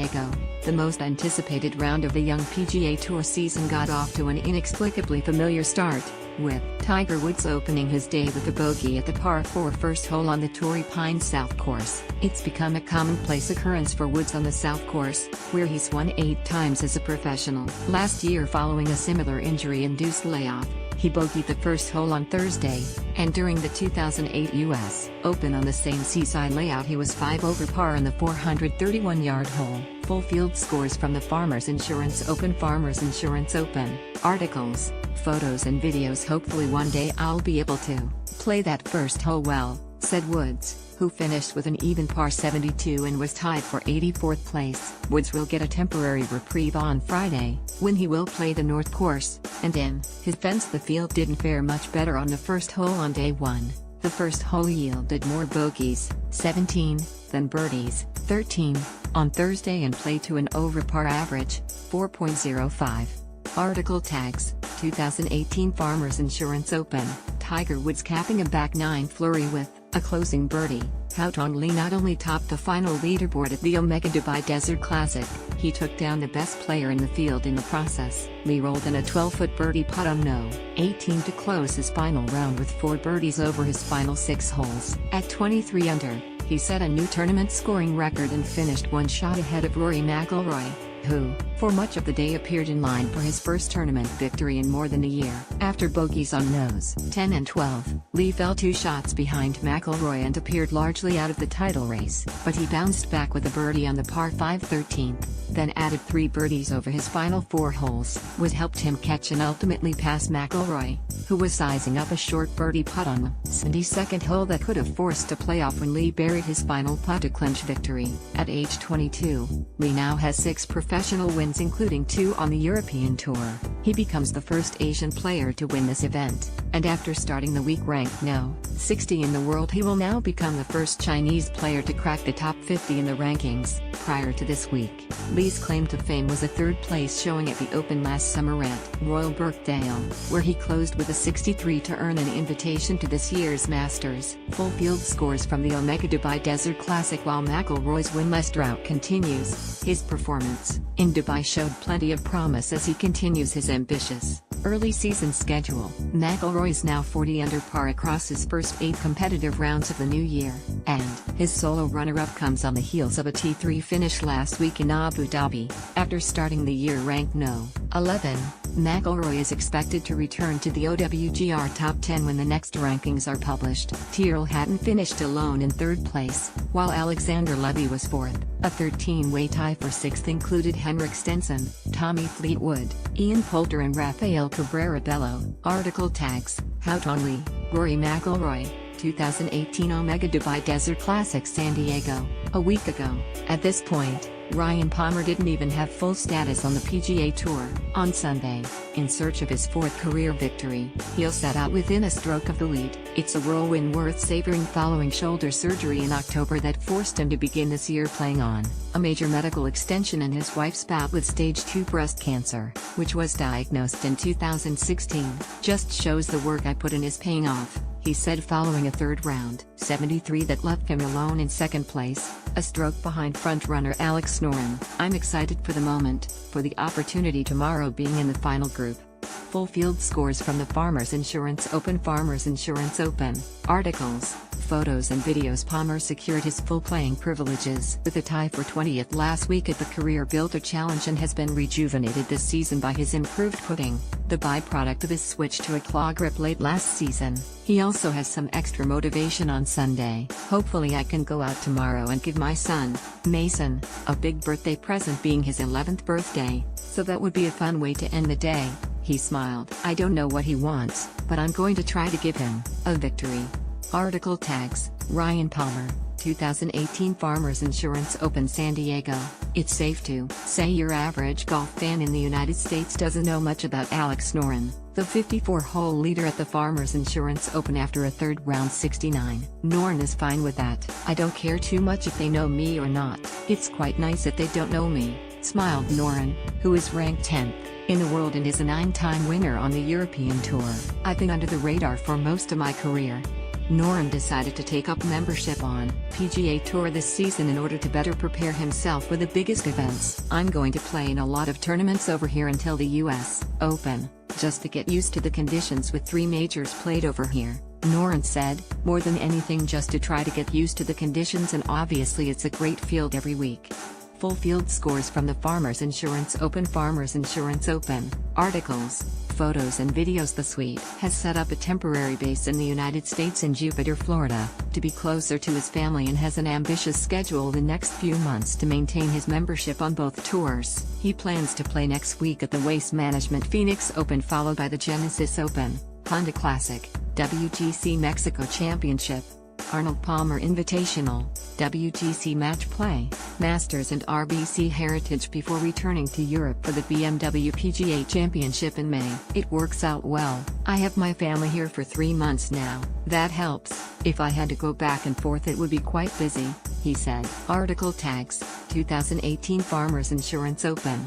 Diego. The most anticipated round of the young PGA Tour seasan got off to an inexplicably familiar start, with Tiger Woods opening his day with a bogey at the par 4 first hole on the Torrey Pines South course. It's become a commonplace occurrence for Woods on the South course, where he's won 8 times as a professional. Last year, following a similar injury-induced layoff, he bogeyed the first hole on Thursday, and during the 2008 U.S. Open on the same seaside layout he was 5 over par on the 431-yard hole. Full field scores from the Farmers Insurance Open. Farmers Insurance Open. Articles, photos and videos. Hopefully one day I'll be able to play that first hole well, said Woods, who finished with an even par 72 and was tied for 84th place. Woods will get a temporary reprieve on Friday, when he will play the North course, and in his defense the field didn't fare much better on the first hole on day 1. The first hole yielded more bogeys, 17, than birdies, 13, on Thursday and played to an over-par average, 4.05. Article tags, 2018 Farmers Insurance Open, Tiger Woods capping a back 9 flurry with a closing birdie. Houghton Lee not only topped the final leaderboard at the Omega Dubai Desert Classic, he took down the best player in the field in the process. Lee rolled in a 12-foot birdie putt on no. 18 to close his final round with 4 birdies over his final 6 holes. At 23 under, he set a new tournament scoring record and finished 1 shot ahead of Rory McIlroy, who, for much of the day, appeared in line for his first tournament victory in more than a year. After bogeys on noes 10 and 12, Lee fell 2 shots behind McIlroy and appeared largely out of the title race, but he bounced back with a birdie on the par 5 13th, then added 3 birdies over his final 4 holes, which helped him catch and ultimately pass McIlroy, who was sizing up a short birdie putt on the 72nd hole that could have forced a playoff when Lee buried his final putt to clinch victory. At age 22, Lee now has 6 professional wins, including 2 on the European Tour. He becomes the first Asian player to win this event, and after starting the week ranked no. 60 in the world, he will now become the first Chinese player to crack the top 50 in the rankings. Prior to this week, Lee's claim to fame was a 3rd place showing at the Open last summer at Royal Birkdale, where he closed with a 63 to earn an invitation to this year's Masters. Full field scores from the Omega Dubai Desert Classic. While McIlroy's winless drought continues, his performance in Dubai showed plenty of promise as he continues his ambitious early season schedule. McIlroy's now 40 under par across his first 8 competitive rounds of the new year, and his solo runner-up comes on the heels of a T3 finish last week in Abu Dhabi. After starting the year ranked no. 11, McIlroy is expected to return to the OWGR top 10 when the next rankings are published. Tyrrell Hatton finished alone in 3rd place, while Alexander Levy was 4th. A 13-way tie for 6th included Henrik Stenson, Tommy Fleetwood, Ian Poulter and Rafael Cabrera Bello. Article tags, Houghton Lee, Rory McIlroy, 2018 Omega Dubai Desert Classic San Diego. A week ago, at this point, Ryan Palmer didn't even have full status on the PGA Tour. On Sunday, in search of his 4th career victory, he set out within a stroke of the lead. It's a whirlwind worth savoring following shoulder surgery in October that forced him to begin this year playing on a major medical extension in his wife's bout with stage 2 breast cancer, which was diagnosed in 2016. Just shows the work I put in is paying off, he said following a 3rd round 73 that left him alone in 2nd place, a stroke behind frontrunner Alex Noren. I'm excited for the moment, for the opportunity tomorrow being in the final group. Full field scores from the Farmers Insurance Open. Farmers Insurance Open. Articles, photos and videos. Palmer secured his full playing privileges with a tie for 20th last week at the Career Builder Challenge and has been rejuvenated this season by his improved putting, the byproduct of his switch to a claw grip late last season. He also has some extra motivation on Sunday. Hopefully I can go out tomorrow and give my son, Mason, a big birthday present, being his 11th birthday, so that would be a fun way to end the day. He smiled. I don't know what he wants, but I'm going to try to give him a victory. Article tags, Ryan Palmer, 2018 Farmers Insurance Open San Diego. It's safe to say your average golf fan in the United States doesn't know much about Alex Noren, the 54-hole leader at the Farmers Insurance Open after a 3rd round 69. Noren is fine with that. I don't care too much if they know me or not. It's quite nice if they don't know me, smiled Noren, who is ranked 10th in the world and is a 9-time winner on the European Tour. I've been under the radar for most of my career. Noren decided to take up membership on PGA Tour this season in order to better prepare himself for the biggest events. I'm going to play in a lot of tournaments over here until the US Open, just to get used to the conditions with 3 majors played over here, Noren said, more than anything just to try to get used to the conditions, and obviously it's a great field every week. Full field scores from the Farmers Insurance Open. Farmers Insurance Open, articles, photos and videos. The suite has set up a temporary base in the United States in Jupiter, Florida, to be closer to his family, and has an ambitious schedule the next few months to maintain his membership on both tours. He plans to play next week at the Waste Management Phoenix Open, followed by the Genesis Open, Honda Classic, WGC Mexico Championship, Arnold Palmer Invitational, WGC Match Play, Masters and RBC Heritage, before returning to Europe for the BMW PGA Championship in May. It works out well. I have my family here for 3 months now. That helps. If I had to go back and forth it would be quite busy, he said. Article tags, 2018 Farmers Insurance Open.